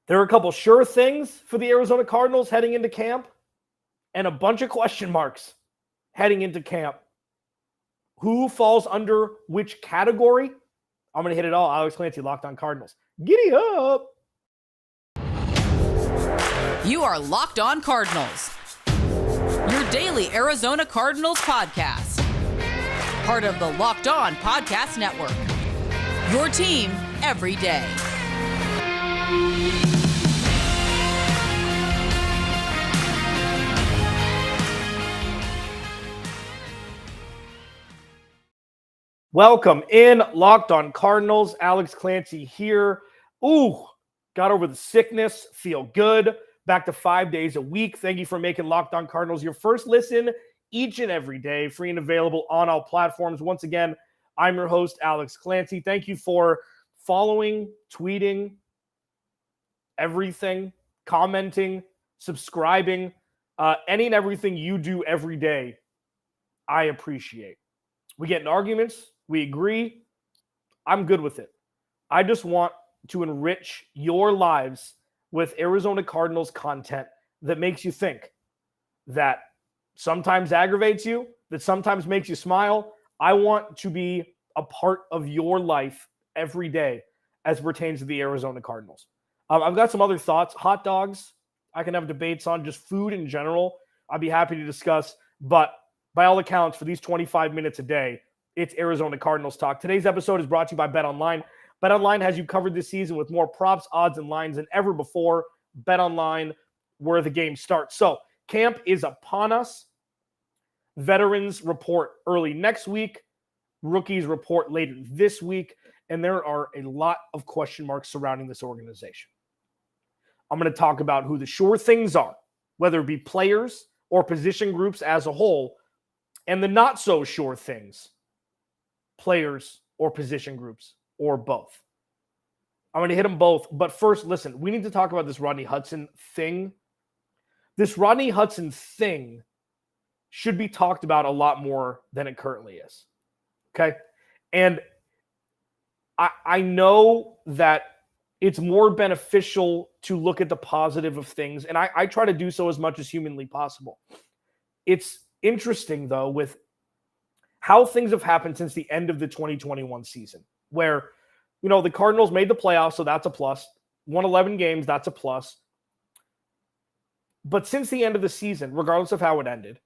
There are a couple sure things for the Arizona Cardinals heading into camp and a bunch of question marks heading into camp. Who falls under which category? I'm going to hit it all. Alex Clancy, Locked On Cardinals. Giddy up. You are Locked On Cardinals, your daily Arizona Cardinals podcast. Part of the Locked On Podcast Network, your team every day. Welcome in Locked On Cardinals. Alex Clancy here. Got over the sickness. Feel good. Back to 5 days a week. Thank you for making Locked On Cardinals your first listen each and every day. Free and available on all platforms. Once again, I'm your host, Alex Clancy. Thank you for following, tweeting, everything, commenting, subscribing, any and everything you do every day. I appreciate. We get in arguments. We agree. I'm good with it. I just want to enrich your lives with Arizona Cardinals content that makes you think, that sometimes aggravates you, that sometimes makes you smile. I want to be a part of your life every day as pertains to the Arizona Cardinals. I've got some other thoughts. Hot dogs, I can have debates on, just food in general. I'd be happy to discuss. But by all accounts, for these 25 minutes a day, it's Arizona Cardinals talk. Today's episode is brought to you by BetOnline. BetOnline has you covered this season with more props, odds, and lines than ever before. BetOnline, where the game starts. So, camp is upon us. Veterans report early next week. Rookies report later this week. And there are a lot of question marks surrounding this organization. I'm going to talk about who the sure things are, whether it be players or position groups as a whole, and the not so sure things, players or position groups or both. I'm going to hit them both. But first, listen, we need to talk about this Rodney Hudson thing. This Rodney Hudson thing should be talked about a lot more than it currently is. Okay? And I know that it's more beneficial to look at the positive of things, and I try to do so as much as humanly possible. It's interesting, though, with how things have happened since the end of the 2021 season, where, the Cardinals made the playoffs, so that's a plus. Won 11 games, that's a plus. But since the end of the season, regardless of how it ended,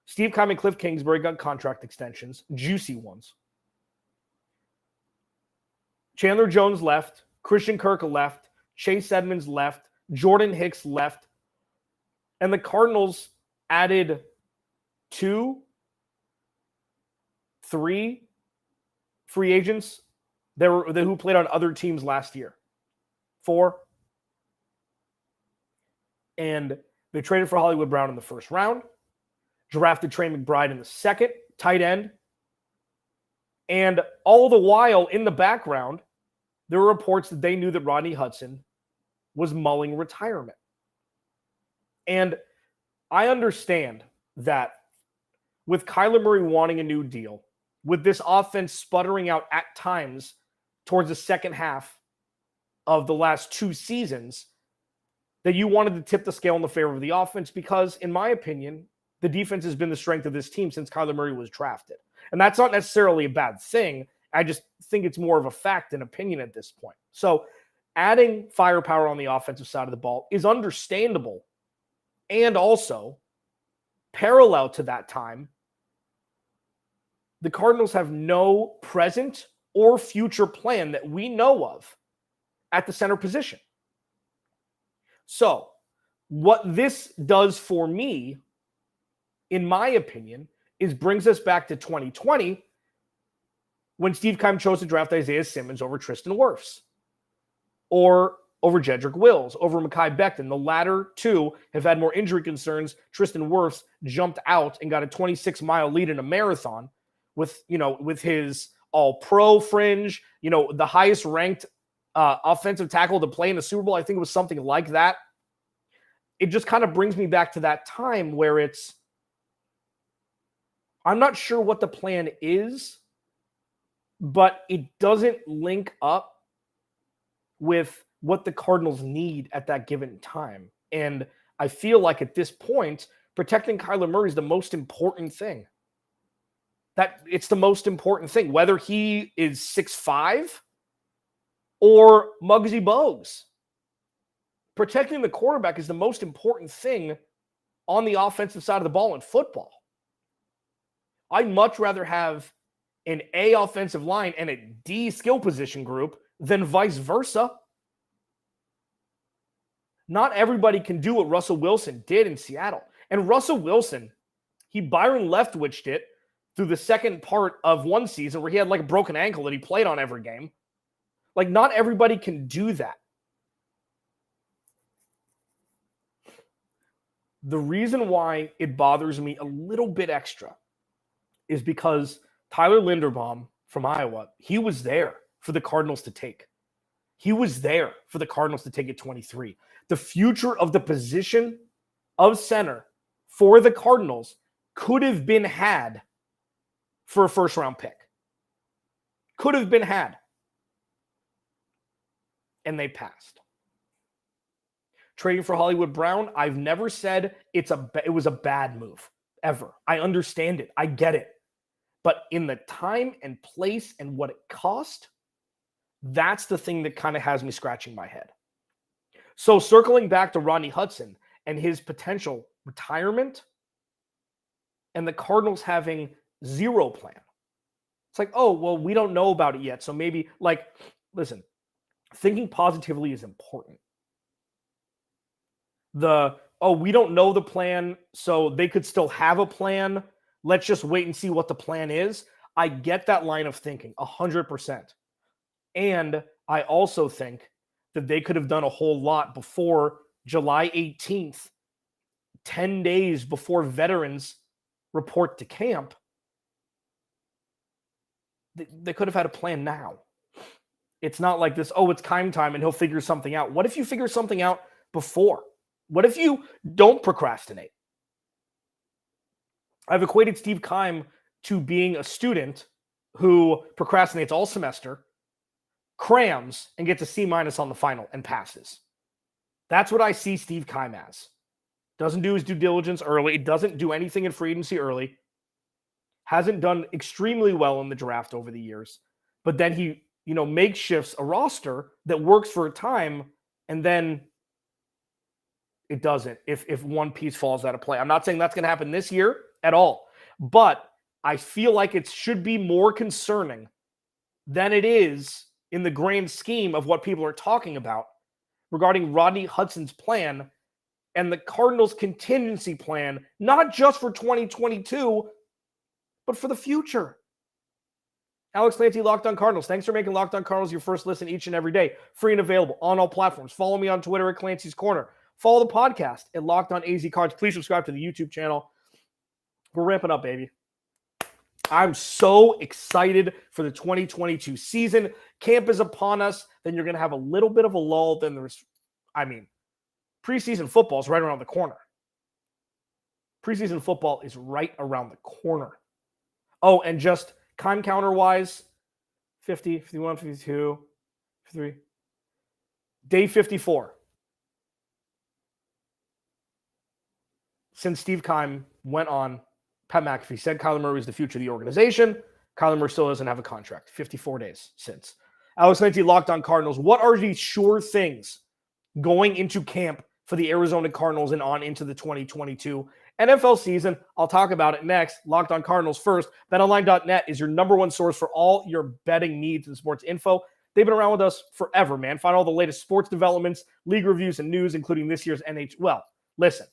Steve Keim and Cliff Kingsbury got contract extensions, juicy ones. Chandler Jones left, Christian Kirk left, Chase Edmonds left, Jordan Hicks left, and the Cardinals added 2, 3 free agents who played on other teams last year. 4. And they traded for Hollywood Brown in the first round, drafted Trey McBride in the second, tight end. And all the while, in the background, there were reports that they knew that Rodney Hudson was mulling retirement. And I understand that with Kyler Murray wanting a new deal, with this offense sputtering out at times towards the second half of the last 2 seasons, that you wanted to tip the scale in the favor of the offense because, in my opinion, the defense has been the strength of this team since Kyler Murray was drafted. And that's not necessarily a bad thing. I just think it's more of a fact than opinion at this point. So adding firepower on the offensive side of the ball is understandable. And also, parallel to that time, the Cardinals have no present or future plan that we know of at the center position. So what this does for me, in my opinion, is brings us back to 2020 when Steve Keim chose to draft Isaiah Simmons over Tristan Wirfs or over Jedrick Wills, over Mekhi Becton. The latter two have had more injury concerns. Tristan Wirfs jumped out and got a 26-mile lead in a marathon with his all-pro fringe, the highest ranked offensive tackle to play in the Super Bowl. I think it was something like that. It just kind of brings me back to that time where I'm not sure what the plan is, but it doesn't link up with what the Cardinals need at that given time. And I feel like at this point, protecting Kyler Murray is the most important thing. It's the most important thing, whether he is 6'5" or Muggsy Bogues. Protecting the quarterback is the most important thing on the offensive side of the ball in football. I'd much rather have an A offensive line and a D skill position group than vice versa. Not everybody can do what Russell Wilson did in Seattle. And Russell Wilson, he Byron Leftwiched it through the second part of one season where he had like a broken ankle that he played on every game. Like, not everybody can do that. The reason why it bothers me a little bit extra is because Tyler Linderbaum from Iowa, he was there for the Cardinals to take. He was there for the Cardinals to take at 23. The future of the position of center for the Cardinals could have been had for a first-round pick. Could have been had. And they passed. Trading for Hollywood Brown, I've never said it was a bad move, ever. I understand it. I get it. But in the time and place and what it cost, that's the thing that kind of has me scratching my head. So circling back to Rodney Hudson and his potential retirement and the Cardinals having zero plan. It's like, oh, well, we don't know about it yet. So maybe, like, listen, thinking positively is important. We don't know the plan, so they could still have a plan. Let's just wait and see what the plan is. I get that line of thinking 100%. And I also think that they could have done a whole lot before July 18th, 10 days before veterans report to camp. They could have had a plan now. It's not like this, it's Keim time and he'll figure something out. What if you figure something out before? What if you don't procrastinate? I've equated Steve Keim to being a student who procrastinates all semester, crams, and gets a C- on the final and passes. That's what I see Steve Keim as. Doesn't do his due diligence early. Doesn't do anything in free agency early. Hasn't done extremely well in the draft over the years. But then he, makeshifts a roster that works for a time, and then it doesn't if one piece falls out of play. I'm not saying that's going to happen this year at all, but I feel like it should be more concerning than it is in the grand scheme of what people are talking about regarding Rodney Hudson's plan and the Cardinals' contingency plan, not just for 2022, but for the future. Alex Clancy, Locked On Cardinals. Thanks for making Locked On Cardinals your first listen each and every day. Free and available on all platforms. Follow me on Twitter at Clancy's Corner. Follow the podcast at Locked On AZ Cards. Please subscribe to the YouTube channel. We're ramping up, baby. I'm so excited for the 2022 season. Camp is upon us. Then you're going to have a little bit of a lull. Then preseason football is right around the corner. Preseason football is right around the corner. Oh, and just time counter-wise, 50, 51, 52, 53. Day 54. Since Steve Keim went on, Pat McAfee said Kyler Murray is the future of the organization. Kyler Murray still doesn't have a contract. 54 days since. Alex Clancy, Locked On Cardinals. What are the sure things going into camp for the Arizona Cardinals and on into the 2022 NFL season? I'll talk about it next. Locked On Cardinals first. BetOnline.net is your number one source for all your betting needs and sports info. They've been around with us forever, man. Find all the latest sports developments, league reviews, and news, including this year's NHL. Well, listen.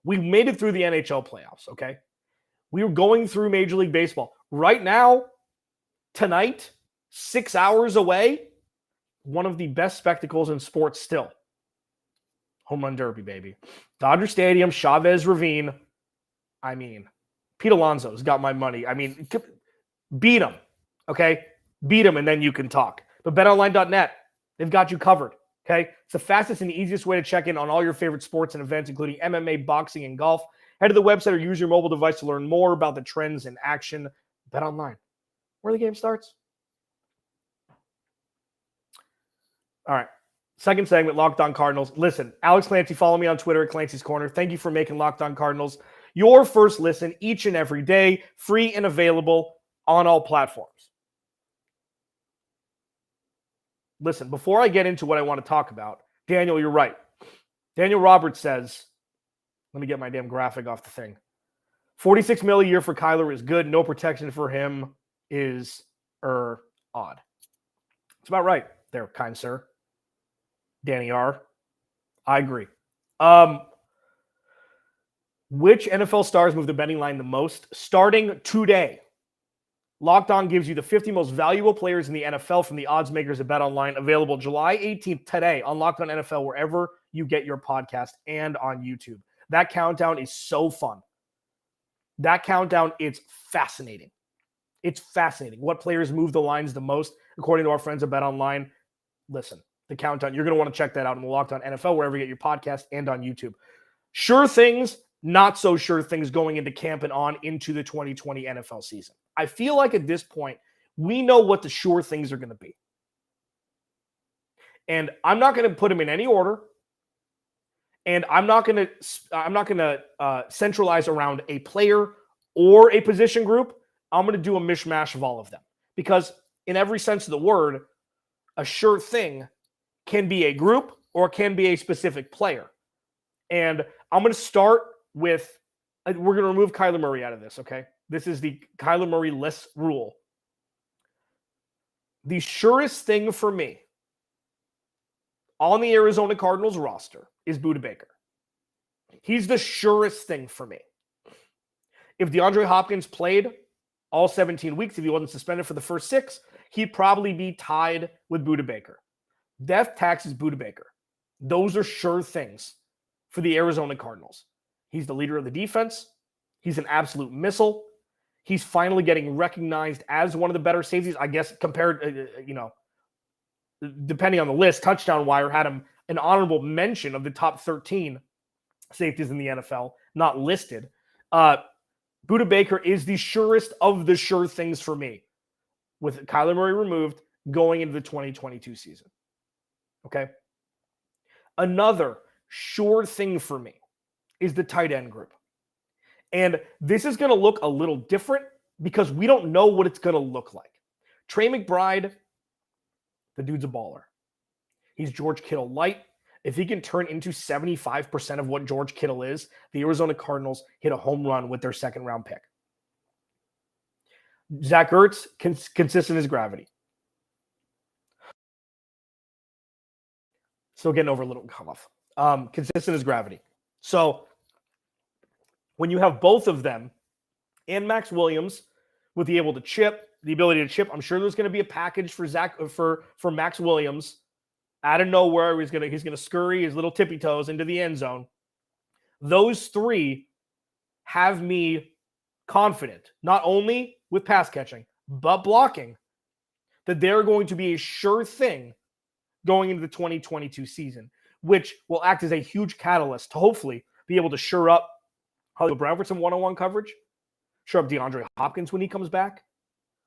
We made it through the NHL playoffs, okay? We were going through Major League Baseball. Right now, tonight, 6 hours away, one of the best spectacles in sports still. Home Run Derby, baby. Dodger Stadium, Chavez Ravine. Pete Alonso's got my money. Beat him, okay? Beat him, and then you can talk. But BetOnline.net, they've got you covered. Okay, it's the fastest and easiest way to check in on all your favorite sports and events, including MMA, boxing, and golf. Head to the website or use your mobile device to learn more about the trends in action. Bet online, where the game starts. All right, Second segment, Locked On Cardinals. Listen, Alex Clancy, follow me on Twitter at Clancy's Corner. Thank you for making Locked On Cardinals your first listen each and every day, free and available on all platforms. Listen, before I get into what I want to talk about, Daniel, you're right. Daniel Roberts says, let me get my damn graphic off the thing. $46 million a year for Kyler is good. No protection for him is odd. It's about right there, kind sir. Danny R. I agree. Which NFL stars move the betting line the most? Starting today, Locked On gives you the 50 most valuable players in the NFL from the odds makers at BetOnline, available July 18th today on Locked On NFL, wherever you get your podcast and on YouTube. That countdown is so fun. That countdown is fascinating. It's fascinating. What players move the lines the most, according to our friends at BetOnline? Listen, the countdown. You're going to want to check that out on the Locked On NFL, wherever you get your podcast and on YouTube. Sure things, not so sure things going into camp and on into the 2020 NFL season. I feel like at this point, we know what the sure things are going to be. And I'm not going to put them in any order. And I'm not going to centralize around a player or a position group. I'm going to do a mishmash of all of them. Because in every sense of the word, a sure thing can be a group or can be a specific player. And I'm going to start with, we're going to remove Kyler Murray out of this, okay? This is the Kyler Murray list rule. The surest thing for me on the Arizona Cardinals roster is Budda Baker. He's the surest thing for me. If DeAndre Hopkins played all 17 weeks, if he wasn't suspended for the first 6, he'd probably be tied with Budda Baker. Death tax is Budda Baker. Those are sure things for the Arizona Cardinals. He's the leader of the defense. He's an absolute missile. He's finally getting recognized as one of the better safeties, I guess, compared, depending on the list. Touchdown Wire had him an honorable mention of the top 13 safeties in the NFL, not listed. Budda Baker is the surest of the sure things for me, with Kyler Murray removed, going into the 2022 season. Okay? Another sure thing for me is the tight end group. And this is going to look a little different because we don't know what it's going to look like. Trey McBride, the dude's a baller. He's George Kittle light. If he can turn into 75% of what George Kittle is, the Arizona Cardinals hit a home run with their second-round pick. Zach Ertz, consistent as gravity. Still getting over a little cough. Consistent as gravity. So when you have both of them and Max Williams with the ability to chip, I'm sure there's going to be a package for Max Williams out of nowhere. He's going to scurry his little tippy toes into the end zone. Those three have me confident, not only with pass catching, but blocking, that they're going to be a sure thing going into the 2022 season, which will act as a huge catalyst to hopefully be able to shore up Hollywood Brown for some one-on-one coverage, shore up DeAndre Hopkins when he comes back,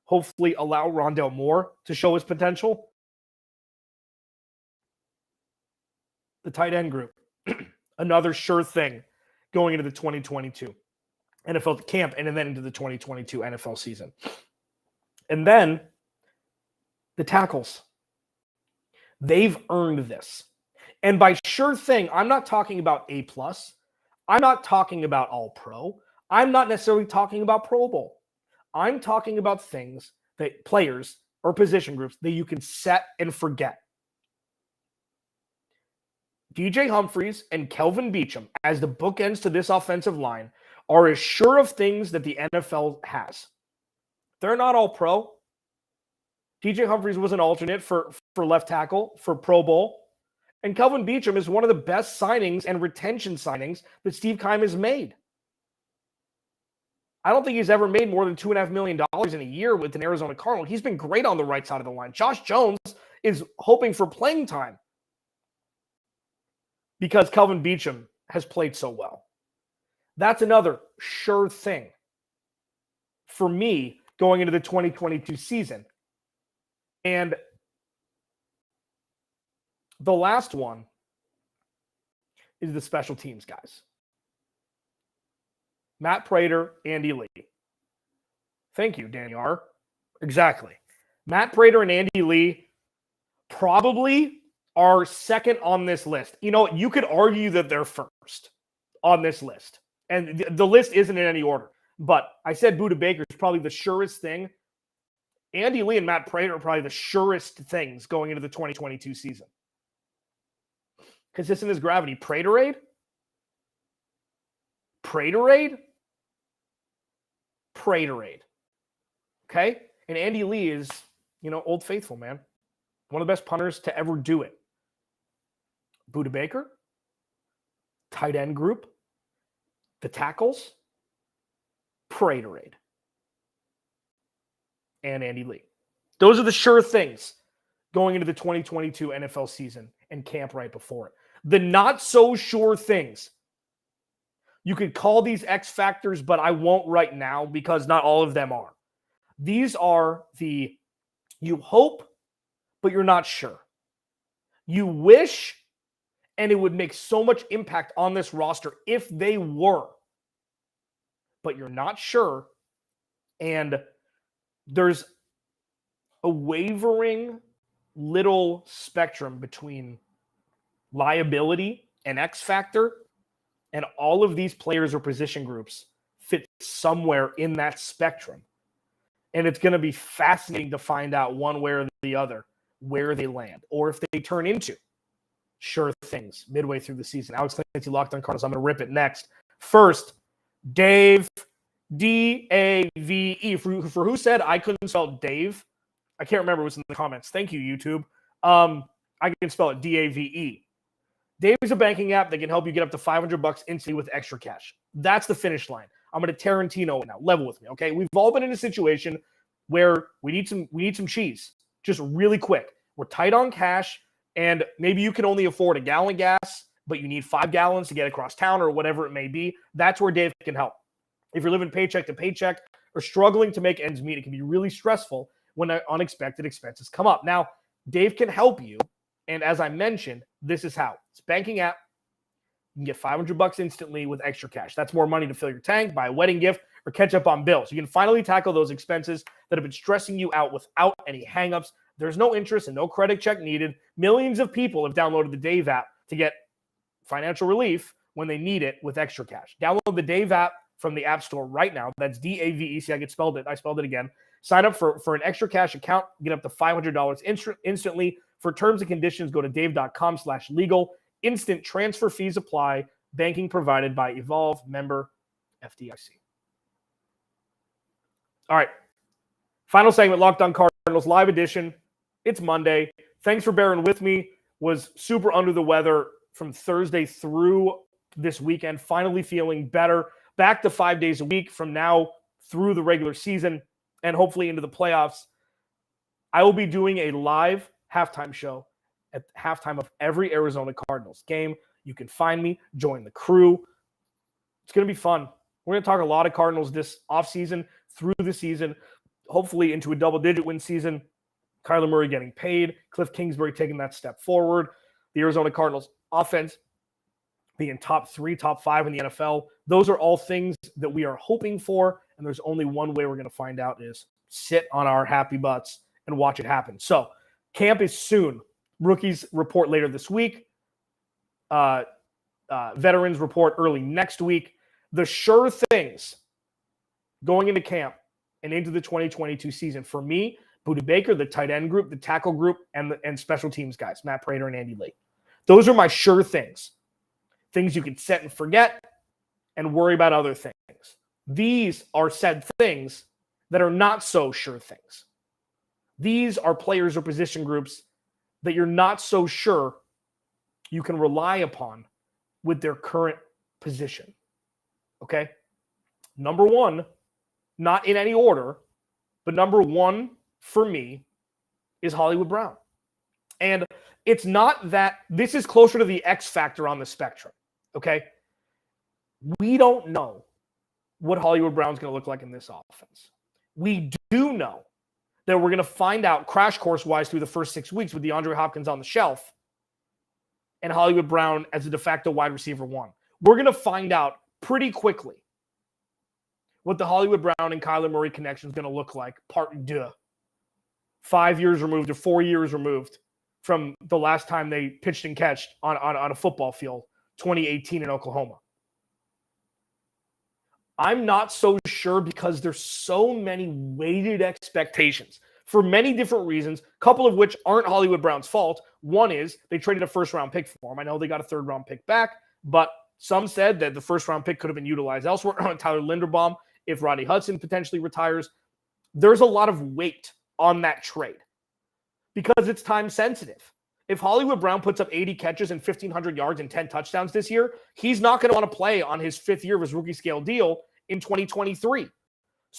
hopefully allow Rondale Moore to show his potential. The tight end group, another sure thing going into the 2022 NFL camp and then into the 2022 NFL season. And then the tackles. They've earned this. And by sure thing, I'm not talking about A+. I'm not talking about All-Pro. I'm not necessarily talking about Pro Bowl. I'm talking about things that players or position groups that you can set and forget. DJ Humphries and Kelvin Beachum, as the bookends to this offensive line, are as sure of things that the NFL has. They're not all pro. DJ Humphries was an alternate for left tackle for Pro Bowl. And Kelvin Beachum is one of the best signings and retention signings that Steve Keim has made. I don't think he's ever made more than $2.5 million in a year with an Arizona Cardinal. He's been great on the right side of the line. Josh Jones is hoping for playing time because Kelvin Beachum has played so well. That's another sure thing for me going into the 2022 season. And The last one is the special teams guys. Matt Prater, Andy Lee. Thank you, Danny R. Exactly. Matt Prater and Andy Lee probably are second on this list. You know, you could argue that they're first on this list. And the list isn't in any order. But I said Budda Baker is probably the surest thing. Andy Lee and Matt Prater are probably the surest things going into the 2022 season. Consistent as gravity. Praterade? Praterade? Praterade. Okay? And Andy Lee is, Old Faithful, man. One of the best punters to ever do it. Budda Baker, tight end group, the tackles, Praterade, and Andy Lee. Those are the sure things going into the 2022 NFL season and camp right before it. The not so sure things, you could call these X factors, but I won't right now because not all of them are. These are the you hope, but you're not sure. You wish, and it would make so much impact on this roster if they were, but you're not sure. And there's a wavering little spectrum between liability and X factor, and all of these players or position groups fit somewhere in that spectrum. And it's going to be fascinating to find out one way or the other where they land, or if they turn into sure things midway through the season. Alex Clancy, Locked On Cardinals. I'm going to rip it next. First, Dave, D-A-V-E. For who said I couldn't spell Dave? I can't remember. It was in the comments. Thank you, YouTube. I can spell it D-A-V-E. Dave is a banking app that can help you get up to $500 instantly with extra cash. That's the finish line. I'm going to Tarantino it now. Level with me, okay? We've all been in a situation where we need some cheese, just really quick. We're tight on cash, and maybe you can only afford a gallon of gas, but you need 5 gallons to get across town or whatever it may be. That's where Dave can help. If you're living paycheck to paycheck or struggling to make ends meet, it can be really stressful when unexpected expenses come up. Now, Dave can help you, and as I mentioned, this is how. It's a banking app. You can get $500 instantly with extra cash. That's more money to fill your tank, buy a wedding gift, or catch up on bills. You can finally tackle those expenses that have been stressing you out without any hangups. There's no interest and no credit check needed. Millions of people have downloaded the Dave app to get financial relief when they need it with extra cash. Download the Dave app from the App Store right now. That's D-A-V-E. See, I spelled it again. Sign up for an extra cash account. Get up to $500 instantly. For terms and conditions, go to dave.com/legal. Instant transfer fees apply. Banking provided by Evolve, member FDIC. All right. Final segment, Locked On Cardinals, live edition. It's Monday. Thanks for bearing with me. Was super under the weather from Thursday through this weekend. Finally feeling better. Back to 5 days a week from now through the regular season and hopefully into the playoffs. I will be doing a live halftime show at halftime of every Arizona Cardinals game. You can find me, join the crew. It's going to be fun. We're going to talk a lot of Cardinals this offseason, through the season, hopefully into a double-digit win season. Kyler Murray getting paid, Cliff Kingsbury taking that step forward, the Arizona Cardinals offense being top 3, top 5 in the NFL. Those are all things that we are hoping for, and there's only one way we're going to find out is sit on our happy butts and watch it happen. So camp is soon. Rookies report later this week. Veterans report early next week. The sure things going into camp and into the 2022 season for me, Budda Baker, the tight end group, the tackle group, and special teams guys, Matt Prater and Andy Lee. Those are my sure things. Things you can set and forget and worry about other things. These are said things that are not so sure things. These are players or position groups that you're not so sure you can rely upon with their current position. Okay? Number one, not in any order, but number one for me is Hollywood Brown. And it's not that this is closer to the X factor on the spectrum. Okay? We don't know what Hollywood Brown's going to look like in this offense. We do know that we're going to find out crash course-wise through the first 6 weeks with DeAndre Hopkins on the shelf and Hollywood Brown as a de facto wide receiver 1. We're going to find out pretty quickly what the Hollywood Brown and Kyler Murray connection is going to look like, part 2. 5 years removed or 4 years removed from the last time they pitched and catched on a football field, 2018 in Oklahoma. I'm not so sure because there's so many weighted expectations for many different reasons, a couple of which aren't Hollywood Brown's fault. One is they traded a first-round pick for him. I know they got a third-round pick back, but some said that the first-round pick could have been utilized elsewhere on Tyler Linderbaum if Rodney Hudson potentially retires. There's a lot of weight on that trade because it's time sensitive. If Hollywood Brown puts up 80 catches and 1,500 yards and 10 touchdowns this year, he's not going to want to play on his 5th year of his rookie scale deal in 2023. So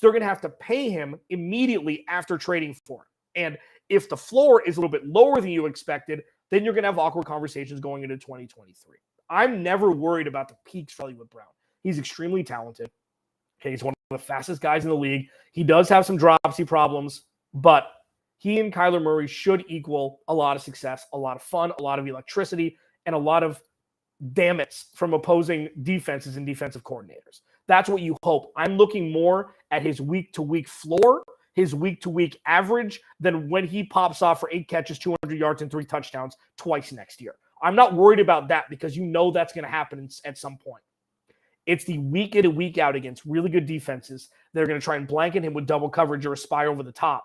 they're going to have to pay him immediately after trading for him. And if the floor is a little bit lower than you expected, then you're going to have awkward conversations going into 2023. I'm never worried about the peaks for Hollywood Brown. He's extremely talented. Okay, he's one of the fastest guys in the league. He does have some dropsy problems, but he and Kyler Murray should equal a lot of success, a lot of fun, a lot of electricity, and a lot of dammits from opposing defenses and defensive coordinators. That's what you hope. I'm looking more at his week-to-week floor, his week-to-week average, than when he pops off for 8 catches, 200 yards, and 3 touchdowns twice next year. I'm not worried about that because you know that's going to happen at some point. It's the week in and week out against really good defenses. They're going to try and blanket him with double coverage or aspire over the top.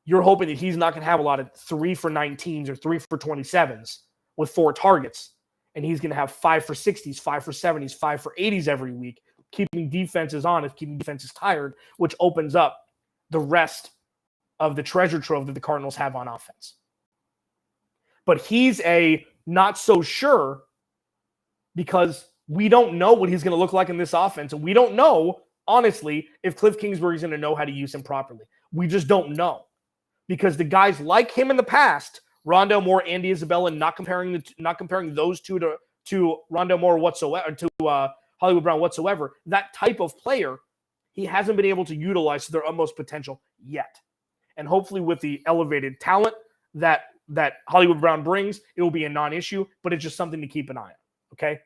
You're hoping that he's not going to have a lot of 3 for 19s or 3 for 27s with 4 targets. And he's going to have 5 for 60s, 5 for 70s, 5 for 80s every week, keeping defenses honest, keeping defenses tired, which opens up the rest of the treasure trove that the Cardinals have on offense. But he's a not so sure because we don't know what he's going to look like in this offense. And we don't know, honestly, if Cliff Kingsbury is going to know how to use him properly. We just don't know. Because the guys like him in the past, Rondale Moore, Andy Isabella, not comparing those two to Rondale Moore whatsoever, to Hollywood Brown whatsoever, that type of player, he hasn't been able to utilize to their utmost potential yet. And hopefully with the elevated talent that Hollywood Brown brings, it will be a non-issue, but it's just something to keep an eye on, okay?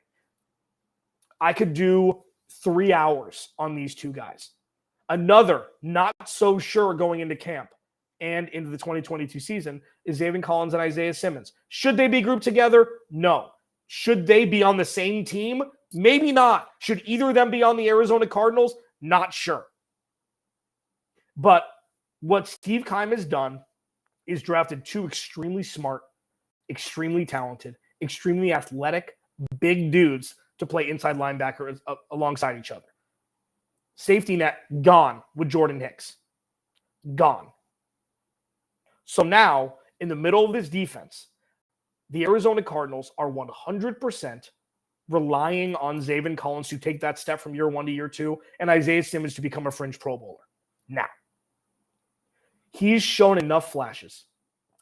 I could do 3 hours on these two guys. Another not so sure going into camp and into the 2022 season is Zaven Collins and Isaiah Simmons. Should they be grouped together? No. Should they be on the same team? Maybe not. Should either of them be on the Arizona Cardinals? Not sure. But what Steve Keim has done is drafted 2 extremely smart, extremely talented, extremely athletic, big dudes to play inside linebacker alongside each other. Safety net, gone with Jordan Hicks. Gone. So now, in the middle of this defense, the Arizona Cardinals are 100% relying on Zaven Collins to take that step from year 1 to year 2 and Isaiah Simmons to become a fringe Pro Bowler. Now, he's shown enough flashes,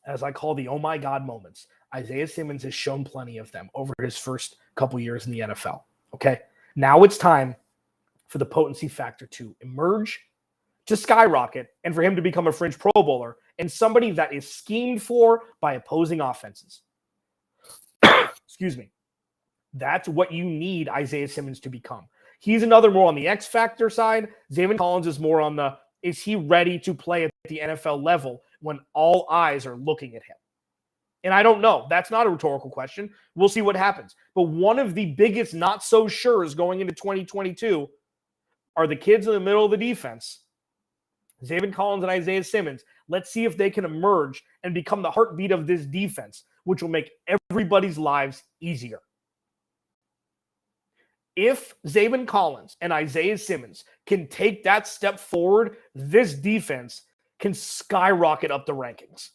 as I call the oh my God moments. Isaiah Simmons has shown plenty of them over his first couple years in the NFL. Okay, now it's time for the potency factor to emerge, to skyrocket, and for him to become a fringe Pro Bowler and somebody that is schemed for by opposing offenses. Excuse me. That's what you need Isaiah Simmons to become. He's another more on the X factor side. Zaven Collins is more on the, is he ready to play at the NFL level when all eyes are looking at him? And I don't know. That's not a rhetorical question. We'll see what happens. But one of the biggest not so sures going into 2022 are the kids in the middle of the defense, Zaven Collins and Isaiah Simmons. Let's see if they can emerge and become the heartbeat of this defense, which will make everybody's lives easier. If Zaven Collins and Isaiah Simmons can take that step forward, this defense can skyrocket up the rankings.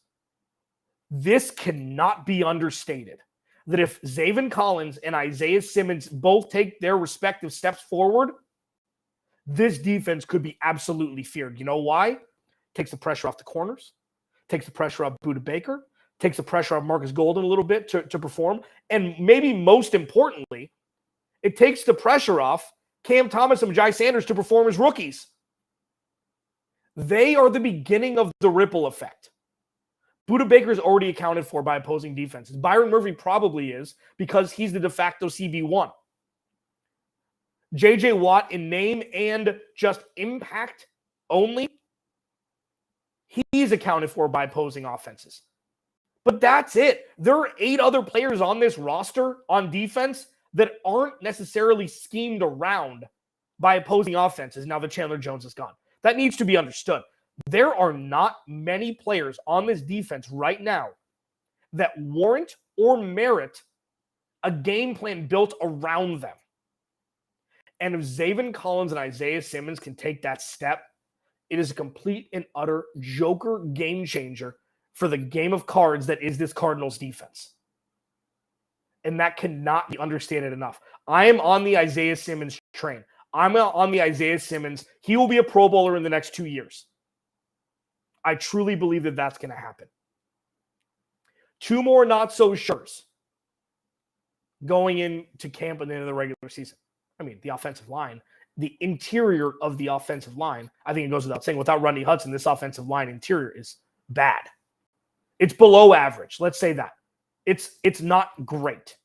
This cannot be understated. That if Zaven Collins and Isaiah Simmons both take their respective steps forward, this defense could be absolutely feared. You know why? Takes the pressure off the corners, takes the pressure off Budda Baker, takes the pressure off Marcus Golden a little bit to perform, and maybe most importantly, it takes the pressure off Cam Thomas and Jai Sanders to perform as rookies. They are the beginning of the ripple effect. Budda Baker is already accounted for by opposing defenses. Byron Murphy probably is because he's the de facto CB1. J.J. Watt in name and just impact only, he's accounted for by opposing offenses. But that's it. There are 8 other players on this roster on defense that aren't necessarily schemed around by opposing offenses now that Chandler Jones is gone. That needs to be understood. There are not many players on this defense right now that warrant or merit a game plan built around them. And if Zaven Collins and Isaiah Simmons can take that step, it is a complete and utter joker game changer for the game of cards that is this Cardinals defense. And that cannot be understated enough. I am on the Isaiah Simmons train. I'm on the Isaiah Simmons. He will be a Pro Bowler in the next 2 years. I truly believe that that's going to happen. 2 more not-so-sures going into camp at the end of the regular season. I mean, the offensive line, the interior of the offensive line, I think it goes without saying, without Rodney Hudson, this offensive line interior is bad. It's below average. Let's say that. It's not great.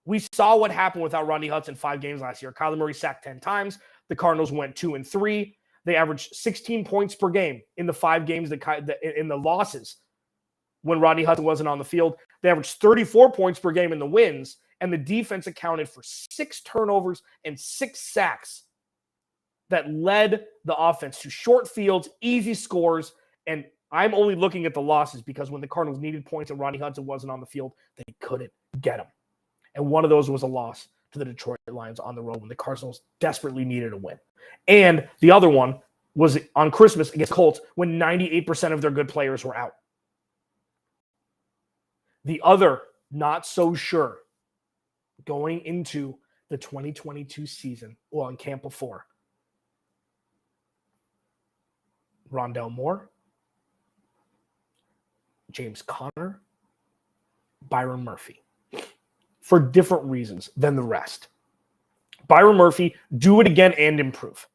We saw what happened without Rodney Hudson 5 games last year. Kyler Murray sacked 10 times. The Cardinals went 2-3. They averaged 16 points per game in the 5 games in the losses when Rodney Hudson wasn't on the field. They averaged 34 points per game in the wins, and the defense accounted for 6 turnovers and 6 sacks that led the offense to short fields, easy scores, and I'm only looking at the losses because when the Cardinals needed points and Rodney Hudson wasn't on the field, they couldn't get them. And one of those was a loss to the Detroit Lions on the road when the Cardinals desperately needed a win. And the other one was on Christmas against Colts when 98% of their good players were out. The other not so sure going into the 2022 season, well, in camp before, Rondale Moore, James Conner, Byron Murphy, for different reasons than the rest. Byron Murphy, do it again and improve.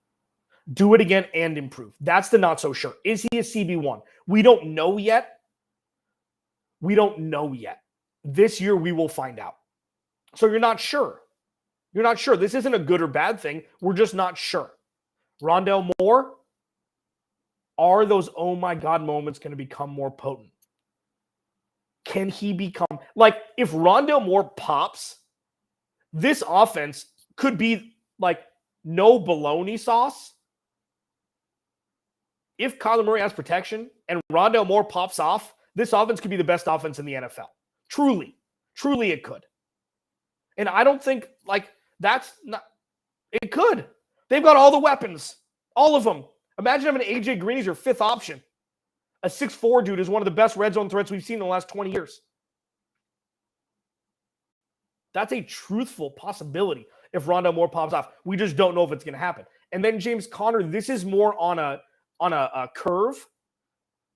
Do it again and improve. That's the not so sure. Is he a CB1? We don't know yet. We don't know yet. This year we will find out. So you're not sure. You're not sure. This isn't a good or bad thing. We're just not sure. Rondale Moore, are those oh my God moments going to become more potent? Can he become, like, if Rondale Moore pops, this offense could be like no bologna sauce. If Kyler Murray has protection and Rondale Moore pops off, this offense could be the best offense in the NFL. Truly. Truly it could. And I don't think, like, that's not, it could. They've got all the weapons. All of them. Imagine having AJ Green as your 5th option. A 6'4" dude is one of the best red zone threats we've seen in the last 20 years. That's a truthful possibility if Rondale Moore pops off. We just don't know if it's going to happen. And then James Conner, this is more on a curve.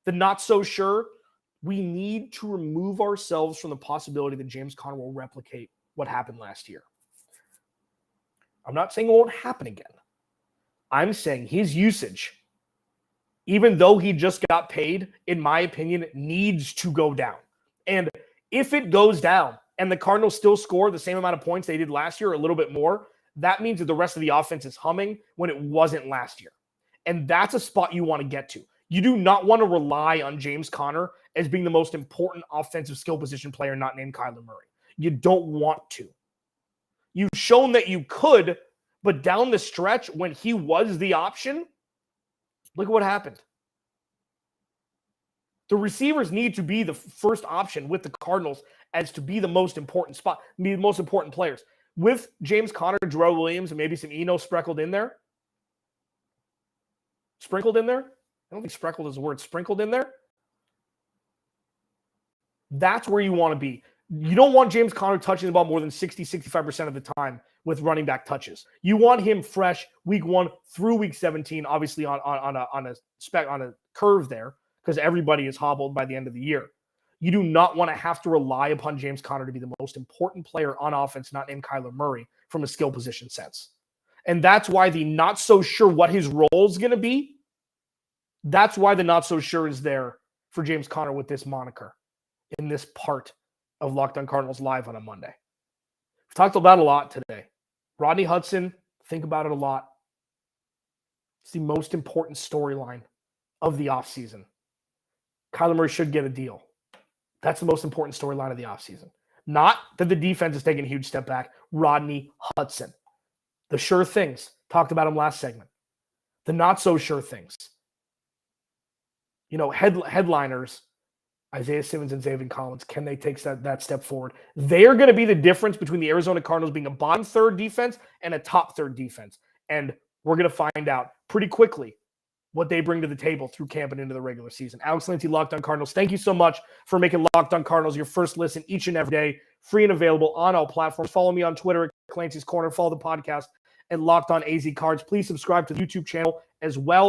The not so sure. We need to remove ourselves from the possibility that James Conner will replicate what happened last year. I'm not saying it won't happen again. I'm saying his usage, even though he just got paid, in my opinion, needs to go down. And if it goes down and the Cardinals still score the same amount of points they did last year, or a little bit more, that means that the rest of the offense is humming when it wasn't last year. And that's a spot you want to get to. You do not want to rely on James Conner as being the most important offensive skill position player not named Kyler Murray. You don't want to. You've shown that you could, but down the stretch when he was the option, look at what happened. The receivers need to be the first option with the Cardinals as to be the most important spot, be the most important players. With James Conner, Jarrell Williams, and maybe some Eno sprinkled in there. Sprinkled in there? I don't think sprinkled is a word. Sprinkled in there? That's where you want to be. You don't want James Conner touching the ball more than 60, 65% of the time with running back touches. You want him fresh week 1 through week 17, obviously on a curve there, because everybody is hobbled by the end of the year. You do not want to have to rely upon James Conner to be the most important player on offense, not named Kyler Murray, from a skill position sense. And that's why the not so sure what his role is going to be, that's why the not so sure is there for James Conner with this moniker in this part of Locked On Cardinals Live on a Monday. We've talked about it a lot today. Rodney Hudson, think about it a lot. It's the most important storyline of the offseason. Kyler Murray should get a deal. That's the most important storyline of the offseason. Not that the defense is taking a huge step back. Rodney Hudson. The sure things. Talked about him last segment. The not so sure things. Headliners, Isaiah Simmons and Zaven, can they take that step forward? They are going to be the difference between the Arizona Cardinals being a bottom third defense and a top third defense. And we're going to find out pretty quickly what they bring to the table through camp and into the regular season. Alex Lanty, Locked On Cardinals. Thank you so much for making Locked On Cardinals your first listen each and every day. Free and available on all platforms. Follow me on Twitter at Clancy's Corner. Follow the podcast at Locked On AZ Cards. Please subscribe to the YouTube channel as well.